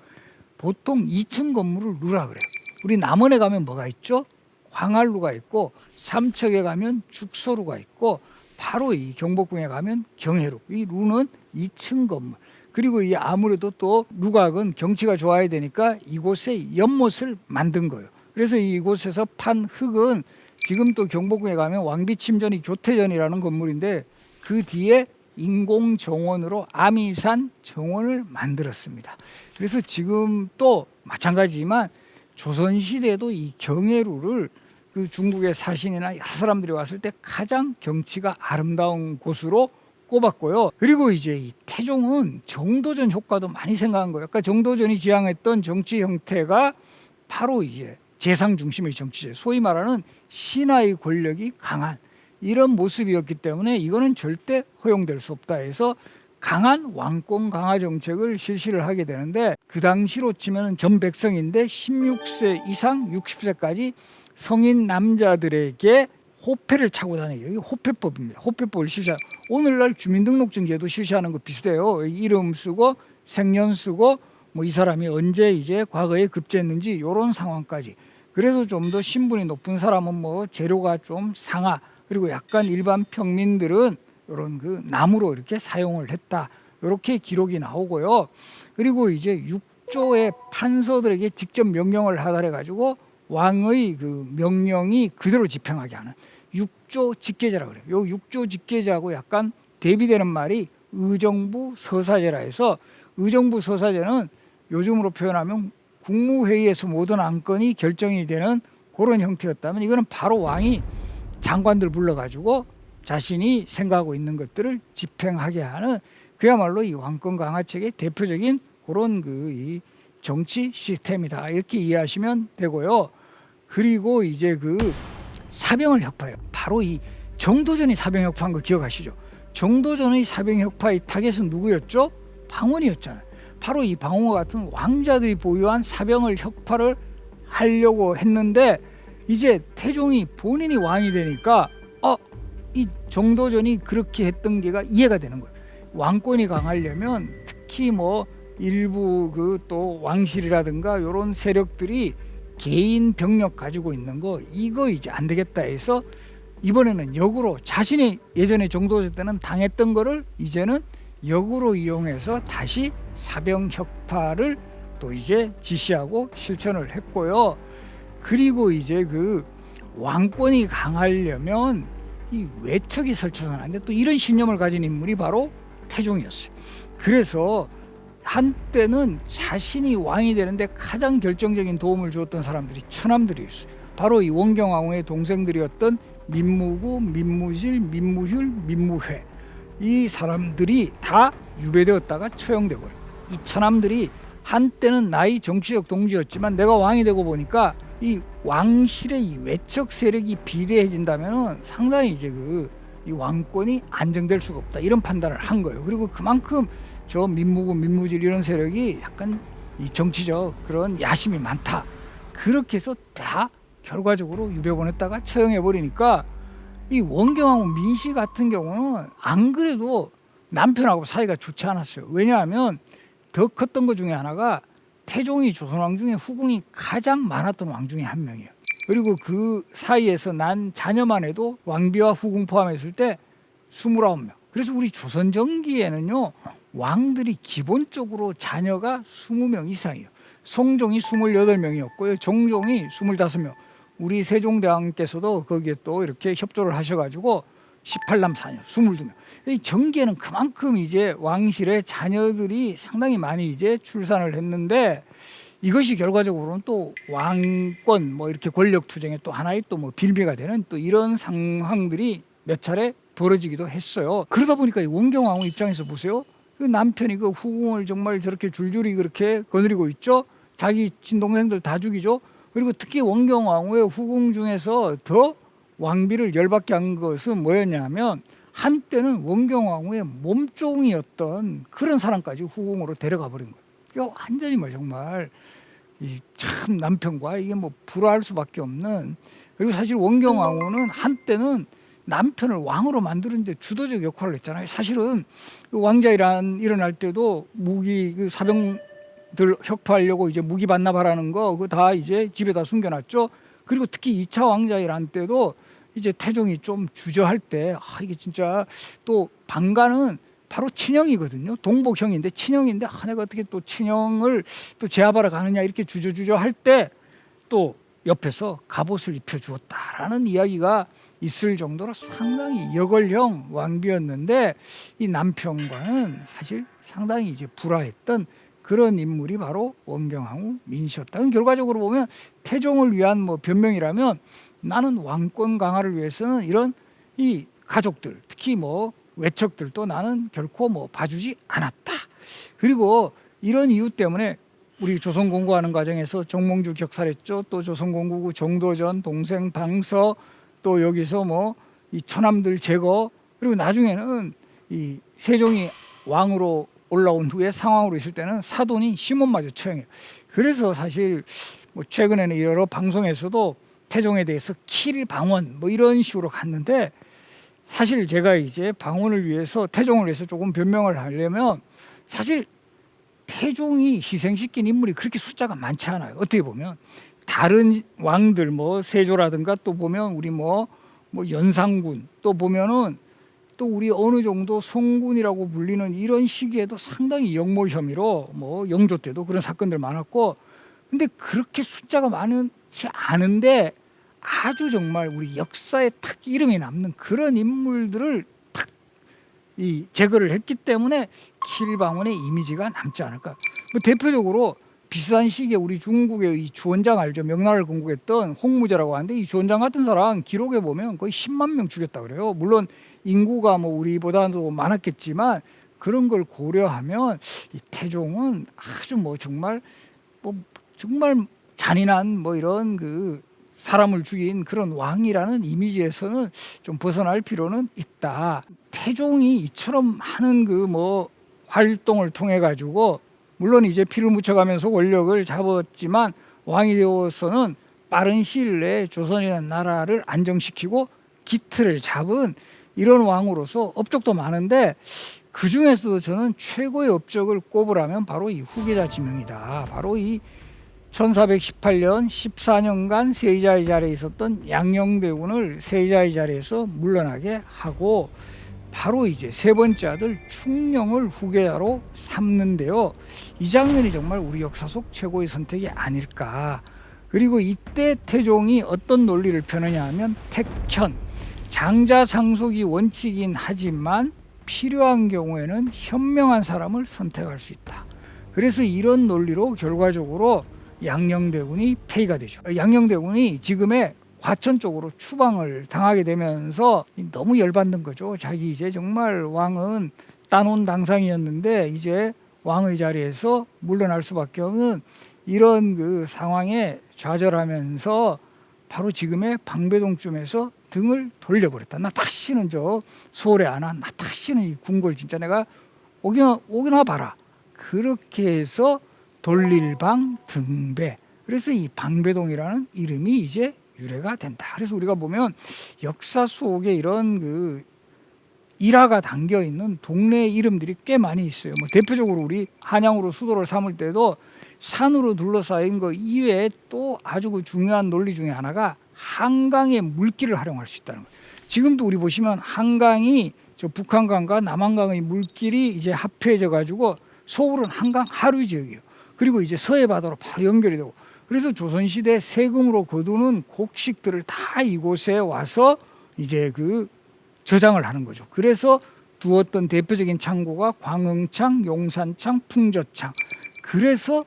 Speaker 1: 보통 2층 건물을 루라 그래요. 우리 남원에 가면 뭐가 있죠? 광활루가 있고, 삼척에 가면 죽소루가 있고, 바로 이 경복궁에 가면 경회루. 이 루는 2층 건물. 그리고 이 아무래도 또 누각은 경치가 좋아야 되니까 이곳에 연못을 만든 거예요. 그래서 이곳에서 판 흙은 지금 또 경복궁에 가면 왕비침전이 교태전이라는 건물인데 그 뒤에 인공정원으로 아미산 정원을 만들었습니다. 그래서 지금 또 마찬가지지만 조선시대에도 이 경회루를 그 중국의 사신이나 여러 사람들이 왔을 때 가장 경치가 아름다운 곳으로 꼽았고요. 그리고 이제 이 태종은 정도전 효과도 많이 생각한 거예요. 그러니까 정도전이 지향했던 정치 형태가 바로 이제 재상 중심의 정치제, 소위 말하는 신하의 권력이 강한 이런 모습이었기 때문에 이거는 절대 허용될 수 없다 해서 강한 왕권 강화 정책을 실시를 하게 되는데, 그 당시로 치면 전 백성인데 16세 이상 60세까지 성인 남자들에게 호패를 차고 다니게, 이게 호패법입니다. 호패법을 실시하는, 오늘날 주민등록증제도 실시하는 거 비슷해요. 이름 쓰고 생년 쓰고 뭐 이 사람이 언제 이제 과거에 급제했는지 이런 상황까지. 그래서 좀 더 신분이 높은 사람은 뭐 재료가 좀 상하, 그리고 약간 일반 평민들은 이런 그 나무로 이렇게 사용을 했다, 이렇게 기록이 나오고요. 그리고 이제 육조의 판서들에게 직접 명령을 하달해 가지고 왕의 그 명령이 그대로 집행하게 하는 육조 직계제라고 그래요. 요 육조 직계제하고 약간 대비되는 말이 의정부 서사제라 해서, 의정부 서사제는 요즘으로 표현하면 국무회의에서 모든 안건이 결정이 되는 그런 형태였다면, 이거는 바로 왕이 장관들 불러가지고 자신이 생각하고 있는 것들을 집행하게 하는, 그야말로 이 왕권 강화책의 대표적인 그런 이 정치 시스템이다, 이렇게 이해하시면 되고요. 그리고 이제 그 사병을 혁파해요. 바로 이 정도전이 사병 혁파한 거 기억하시죠? 정도전의 사병 혁파의 타겟은 누구였죠? 방언이었잖아요. 바로 이 방어와 같은 왕자들이 보유한 사병을 혁파를 하려고 했는데 이제 태종이 본인이 왕이 되니까 이 정도전이 그렇게 했던 게가 이해가 되는 거예요. 왕권이 강하려면 특히 뭐 일부 그 또 왕실이라든가 이런 세력들이 개인 병력 가지고 있는 거 이거 이제 안 되겠다 해서 이번에는 역으로 자신이 예전에 정도전 때는 당했던 거를 이제는 역으로 이용해서 다시 사병 혁파를 또 이제 지시하고 실천을 했고요. 그리고 이제 그 왕권이 강하려면 이 외척이 설쳐서는 안 돼. 또 이런 신념을 가진 인물이 바로 태종이었어요. 그래서 한때는 자신이 왕이 되는데 가장 결정적인 도움을 주었던 사람들이 천함들이었어요. 바로 이 원경왕후의 동생들이었던 민무구, 민무실, 민무휼, 민무회, 이 사람들이 다 유배되었다가 처형되고요. 이 천함들이 한때는 나의 정치적 동지였지만 내가 왕이 되고 보니까 이 왕실의 이 외척 세력이 비대해진다면 상당히 이제 이 왕권이 안정될 수가 없다, 이런 판단을 한 거예요. 그리고 그만큼 저 민무구, 민무질 이런 세력이 약간 이 정치적 그런 야심이 많다, 그렇게 해서 다 결과적으로 유배 보냈다가 처형해 버리니까 이 원경왕후 민씨 같은 경우는 안 그래도 남편하고 사이가 좋지 않았어요. 왜냐하면 더 컸던 것 중에 하나가 태종이 조선왕 중에 후궁이 가장 많았던 왕 중에 한 명이에요. 그리고 그 사이에서 난 자녀만 해도 왕비와 후궁 포함했을 때 29명. 그래서 우리 조선 전기에는요, 왕들이 기본적으로 자녀가 20명 이상이에요. 성종이 28명이었고요. 정종이 25명. 우리 세종대왕께서도 거기에 또 이렇게 협조를 하셔가지고 18남 4녀 22명. 이 정기에는 그만큼 이제 왕실의 자녀들이 상당히 많이 이제 출산을 했는데, 이것이 결과적으로는 또 왕권 뭐 이렇게 권력 투쟁의 또 하나의 또 뭐 빌미가 되는 또 이런 상황들이 몇 차례 벌어지기도 했어요. 그러다 보니까 이 원경왕후 입장에서 보세요. 그 남편이 그 후궁을 정말 저렇게 줄줄이 그렇게 거느리고 있죠. 자기 친동생들 다 죽이죠. 그리고 특히 원경왕후의 후궁 중에서 더 왕비를 열받게 한 것은 뭐였냐면, 한때는 원경왕후의 몸종이었던 그런 사람까지 후궁으로 데려가 버린 거예요. 그러니까 완전히 뭐 정말 이 참 남편과 이게 뭐 불화할 수밖에 없는. 그리고 사실 원경왕후는 한때는 남편을 왕으로 만드는데 주도적 역할을 했잖아요. 사실은 왕자이란 일어날 때도 무기 그 사병들 혁파하려고 이제 무기 반납하라는 거 그거 다 이제 집에다 숨겨놨죠. 그리고 특히 2차 왕자이란 때도 이제 태종이 좀 주저할 때 이게 진짜 또 방가는 바로 친형이거든요. 동복형인데 친형인데 내가 어떻게 또 친형을 또 제압하러 가느냐 이렇게 주저주저 할 때 또 옆에서 갑옷을 입혀주었다라는 이야기가 있을 정도로 상당히 여걸형 왕비였는데, 이 남편과는 사실 상당히 이제 불화했던 그런 인물이 바로 원경왕후 민씨였다. 결과적으로 보면 태종을 위한 뭐 변명이라면, 나는 왕권 강화를 위해서는 이런 이 가족들, 특히 뭐 외척들도 나는 결코 뭐 봐주지 않았다. 그리고 이런 이유 때문에 우리 조선 공고하는 과정에서 정몽주 격살했죠. 또 조선 공국의 정도전, 동생 방서, 또 여기서 뭐 이 천함들 제거, 그리고 나중에는 이 세종이 왕으로 올라온 후에 상황으로 있을 때는 사돈이 시몬마저 처형해요. 그래서 사실 뭐 최근에는 여러 방송에서도 태종에 대해서 킬 방원 뭐 이런 식으로 갔는데, 사실 제가 이제 방원을 위해서 태종을 위해서 조금 변명을 하려면, 사실 태종이 희생시킨 인물이 그렇게 숫자가 많지 않아요. 어떻게 보면 다른 왕들 뭐 세조라든가 또 보면 우리 뭐 연산군 또 보면은 또 우리 어느 정도 성군이라고 불리는 이런 시기에도 상당히 역몰 혐의로 뭐 영조 때도 그런 사건들 많았고, 근데 그렇게 숫자가 많지 않은데 아주 정말 우리 역사에 탁 이름이 남는 그런 인물들을 탁 이 제거를 했기 때문에 킬방원의 이미지가 남지 않을까. 뭐 대표적으로 비슷한 시기에 우리 중국의 이 주원장 알죠? 명나라를 건국했던 홍무제라고 하는데, 이 주원장 같은 사람 기록에 보면 거의 10만 명 죽였다 그래요. 물론 인구가 뭐 우리보다도 많았겠지만 그런 걸 고려하면 이 태종은 아주 뭐 정말 잔인한 뭐 이런 그 사람을 죽인 그런 왕이라는 이미지에서는 좀 벗어날 필요는 있다. 태종이 이처럼 많은 그 뭐 활동을 통해 가지고 물론 이제 피를 묻혀가면서 권력을 잡았지만 왕이 되어서는 빠른 시일 내에 조선이라는 나라를 안정시키고 기틀을 잡은 이런 왕으로서 업적도 많은데, 그 중에서도 저는 최고의 업적을 꼽으라면 바로 이 후계자 지명이다. 바로 이 1418년 14년간 세자의 자리에 있었던 양녕대군을 세자의 자리에서 물러나게 하고, 바로 이제 세 번째 아들 충녕을 후계자로 삼는데요. 이 장면이 정말 우리 역사 속 최고의 선택이 아닐까. 그리고 이때 태종이 어떤 논리를 펴느냐 하면 택현, 장자상속이 원칙이긴 하지만 필요한 경우에는 현명한 사람을 선택할 수 있다. 그래서 이런 논리로 결과적으로 양녕대군이 폐위가 되죠. 양녕대군이 지금의 과천 쪽으로 추방을 당하게 되면서 너무 열받는 거죠. 자기 이제 정말 왕은 따놓은 당상이었는데 이제 왕의 자리에서 물러날 수밖에 없는 이런 그 상황에 좌절하면서 바로 지금의 방배동쯤에서 등을 돌려버렸다. 나 다시는 저 서울에 안 와. 나 다시는 이 궁궐 진짜 내가 오기나 봐라. 그렇게 해서 돌릴방 등배. 그래서 이 방배동이라는 이름이 이제 유래가 된다. 그래서 우리가 보면 역사 속에 이런 그 일화가 담겨 있는 동네 이름들이 꽤 많이 있어요. 뭐 대표적으로 우리 한양으로 수도를 삼을 때도 산으로 둘러싸인 거 이외에 또 아주 그 중요한 논리 중에 하나가 한강의 물길을 활용할 수 있다는 거예요. 지금도 우리 보시면 한강이 저 북한강과 남한강의 물길이 이제 합해져 가지고 서울은 한강 하류 지역이에요. 그리고 이제 서해 바다로 바로 연결이 되고, 그래서 조선시대 세금으로 거두는 곡식들을 다 이곳에 와서 이제 그 저장을 하는 거죠. 그래서 두었던 대표적인 창고가 광흥창, 용산창, 풍저창. 그래서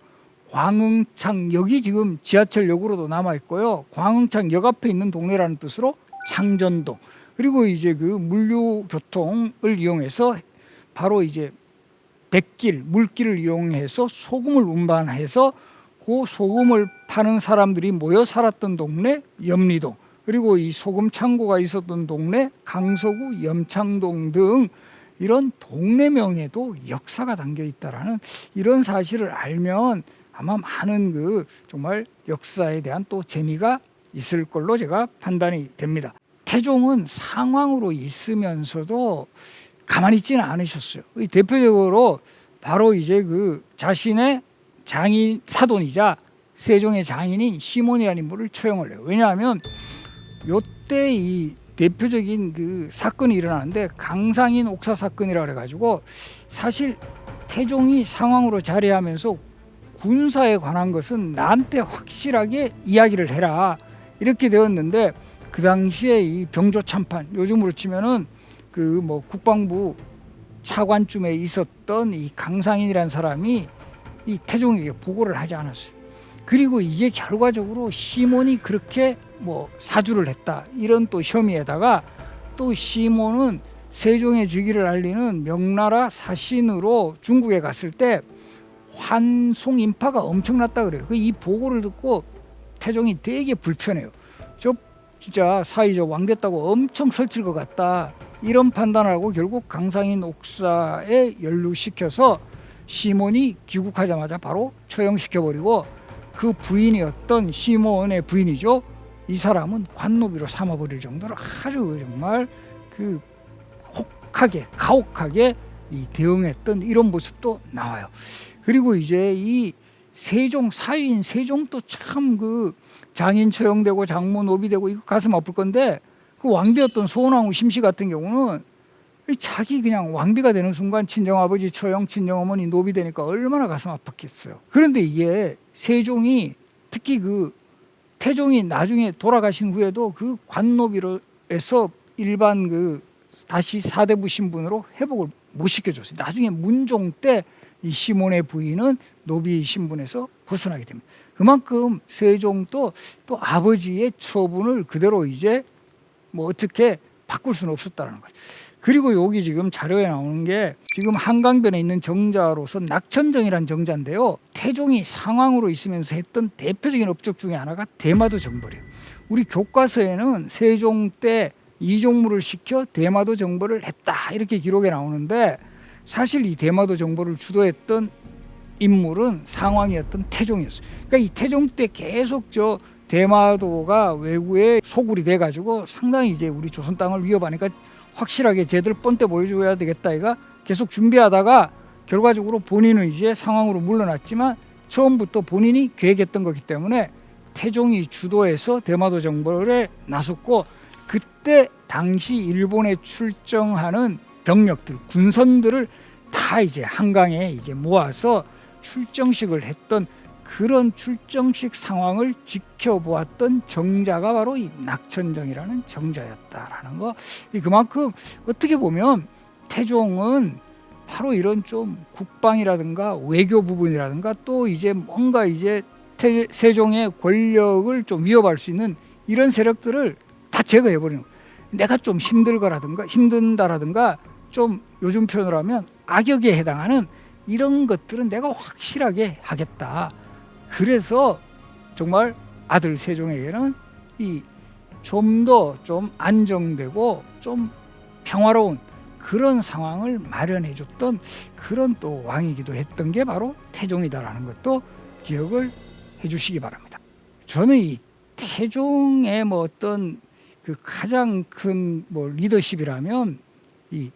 Speaker 1: 광흥창역이 지금 지하철역으로도 남아 있고요. 광흥창역 앞에 있는 동네라는 뜻으로 창전동. 그리고 이제 그 물류교통을 이용해서 바로 이제 백길, 물길을 이용해서 소금을 운반해서 그 소금을 파는 사람들이 모여 살았던 동네 염리동, 그리고 이 소금 창고가 있었던 동네 강서구 염창동 등 이런 동네명에도 역사가 담겨 있다라는 이런 사실을 알면 아마 많은 그 정말 역사에 대한 또 재미가 있을 걸로 제가 판단이 됩니다. 태종은 상왕으로 있으면서도 가만히 있지는 않으셨어요. 대표적으로 바로 이제 그 자신의 장인 사돈이자 세종의 장인인 시몬이라는 인물을 처형을 해요. 왜냐하면 요때 이 대표적인 그 사건이 일어나는데 강상인 옥사 사건이라 그래가지고, 사실 태종이 상왕으로 자리하면서 군사에 관한 것은 나한테 확실하게 이야기를 해라 이렇게 되었는데, 그 당시에 이 병조 참판, 요즘으로 치면은 그 뭐 국방부 차관쯤에 있었던 이 강상인이라는 사람이 이 태종에게 보고를 하지 않았어요. 그리고 이게 결과적으로 시몬이 그렇게 뭐 사주를 했다 이런 또 혐의에다가, 또 시몬은 세종의 즉위를 알리는 명나라 사신으로 중국에 갔을 때 환송 인파가 엄청났다 그래요. 이 보고를 듣고 태종이 되게 불편해요. 저 진짜 사이저 왕 됐다고 엄청 설칠 것 같다 이런 판단을 하고 결국 강상인 옥사에 연루시켜서 시몬이 귀국하자마자 바로 처형시켜버리고, 그 부인이었던 시몬의 부인이죠. 이 사람은 관노비로 삼아버릴 정도로 아주 정말 그 혹하게 가혹하게 대응했던 이런 모습도 나와요. 그리고 이제 이 세종 사위인 세종도 참 그 장인 처형되고 장모 노비되고 이거 가슴 아플 건데, 그 왕비였던 소원왕후 심씨 같은 경우는 자기 그냥 왕비가 되는 순간 친정아버지 처형, 친정어머니 노비되니까 얼마나 가슴 아팠겠어요. 그런데 이게 세종이 특히 그 태종이 나중에 돌아가신 후에도 그 관노비로 해서 일반 그 다시 사대부 신분으로 회복을 못 시켜줬어요. 나중에 문종 때 이 시몬의 부인은 노비 신분에서 벗어나게 됩니다. 그만큼 세종도 또 아버지의 처분을 그대로 이제 뭐 어떻게 바꿀 수는 없었다는 거죠. 그리고 여기 지금 자료에 나오는 게 지금 한강변에 있는 정자로서 낙천정이라는 정자인데요. 태종이 상왕으로 있으면서 했던 대표적인 업적 중에 하나가 대마도 정벌이에요. 우리 교과서에는 세종 때 이종무를 시켜 대마도 정벌을 했다 이렇게 기록에 나오는데, 사실 이 대마도 정벌을 주도했던 인물은 상왕이었던 태종이었어요. 그러니까 이 태종 때 계속 대마도가 왜구에 소굴이 돼가지고 상당히 이제 우리 조선 땅을 위협하니까 확실하게 쟤들 본때 보여줘야 되겠다. 이가 계속 준비하다가 결과적으로 본인은 이제 상황으로 물러났지만 처음부터 본인이 계획했던 거기 때문에 태종이 주도해서 대마도 정벌에 나섰고, 그때 당시 일본에 출정하는 병력들, 군선들을 다 이제 한강에 이제 모아서 출정식을 했던, 그런 출정식 상황을 지켜보았던 정자가 바로 이 낙천정이라는 정자였다라는 거. 그만큼 어떻게 보면 태종은 바로 이런 좀 국방이라든가 외교 부분이라든가 또 이제 뭔가 이제 세종의 권력을 좀 위협할 수 있는 이런 세력들을 다 제거해버리는 거예요. 내가 좀 힘든다라든가 좀 요즘 표현으로 하면 악역에 해당하는 이런 것들은 내가 확실하게 하겠다. 그래서 정말 아들 세종에게는 이 좀 더 좀 안정되고 좀 평화로운 그런 상황을 마련해 줬던 그런 또 왕이기도 했던 게 바로 태종이다라는 것도 기억을 해 주시기 바랍니다. 저는 이 태종의 뭐 어떤 그 가장 큰 뭐 리더십이라면 이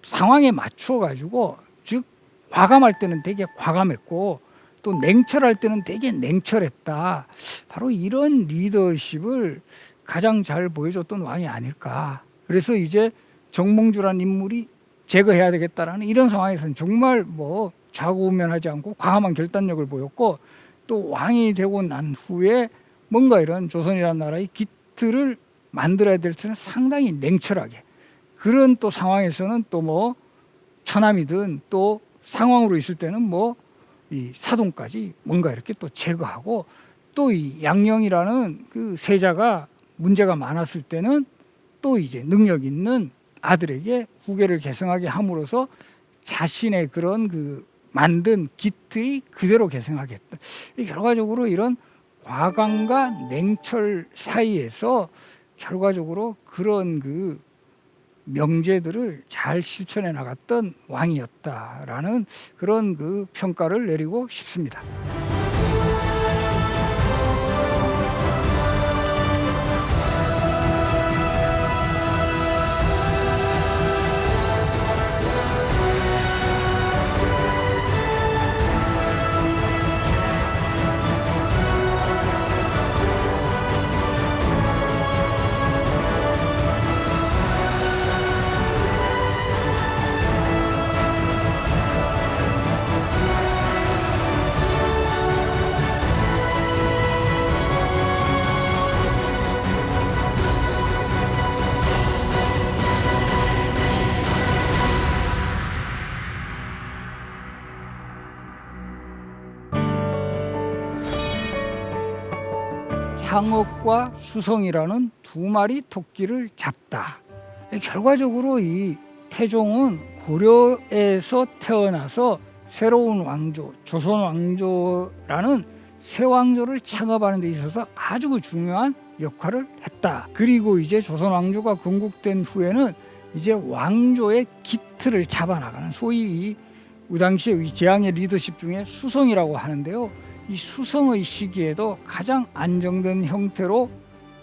Speaker 1: 상황에 맞춰 가지고, 즉 과감할 때는 되게 과감했고 또 냉철할 때는 되게 냉철했다. 바로 이런 리더십을 가장 잘 보여줬던 왕이 아닐까. 그래서 이제 정몽주라는 인물이 제거해야 되겠다라는 이런 상황에서는 정말 뭐 좌고우면하지 않고 과감한 결단력을 보였고, 또 왕이 되고 난 후에 뭔가 이런 조선이라는 나라의 기틀을 만들어야 될 때는 상당히 냉철하게, 그런 또 상황에서는 또 뭐 처남이든 또 상황으로 있을 때는 뭐 이 사돈까지 뭔가 이렇게 또 제거하고, 또 이 양령이라는 그 세자가 문제가 많았을 때는 또 이제 능력 있는 아들에게 후계를 계승하게 함으로써 자신의 그런 그 만든 기틀이 그대로 계승하겠다. 결과적으로 이런 과감과 냉철 사이에서 결과적으로 그런 그 명제들을 잘 실천해 나갔던 왕이었다라는 그런 그 평가를 내리고 싶습니다. 창업과 수성이라는 두 마리 토끼를 잡다. 결과적으로 이 태종은 고려에서 태어나서 새로운 왕조, 조선 왕조라는 새 왕조를 창업하는 데 있어서 아주 중요한 역할을 했다. 그리고 이제 조선 왕조가 건국된 후에는 이제 왕조의 기틀을 잡아나가는, 소위 이 당시의 재앙의 리더십 중에 수성이라고 하는데요. 이 수성의 시기에도 가장 안정된 형태로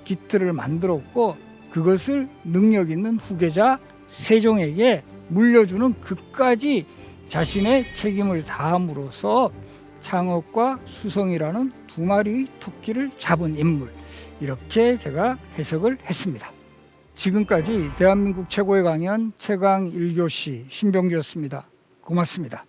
Speaker 1: 기틀을 만들었고, 그것을 능력 있는 후계자 세종에게 물려주는 그까지 자신의 책임을 다함으로써 창업과 수성이라는 두 마리의 토끼를 잡은 인물, 이렇게 제가 해석을 했습니다. 지금까지 대한민국 최고의 강연 최강 1교시 신병주였습니다. 고맙습니다.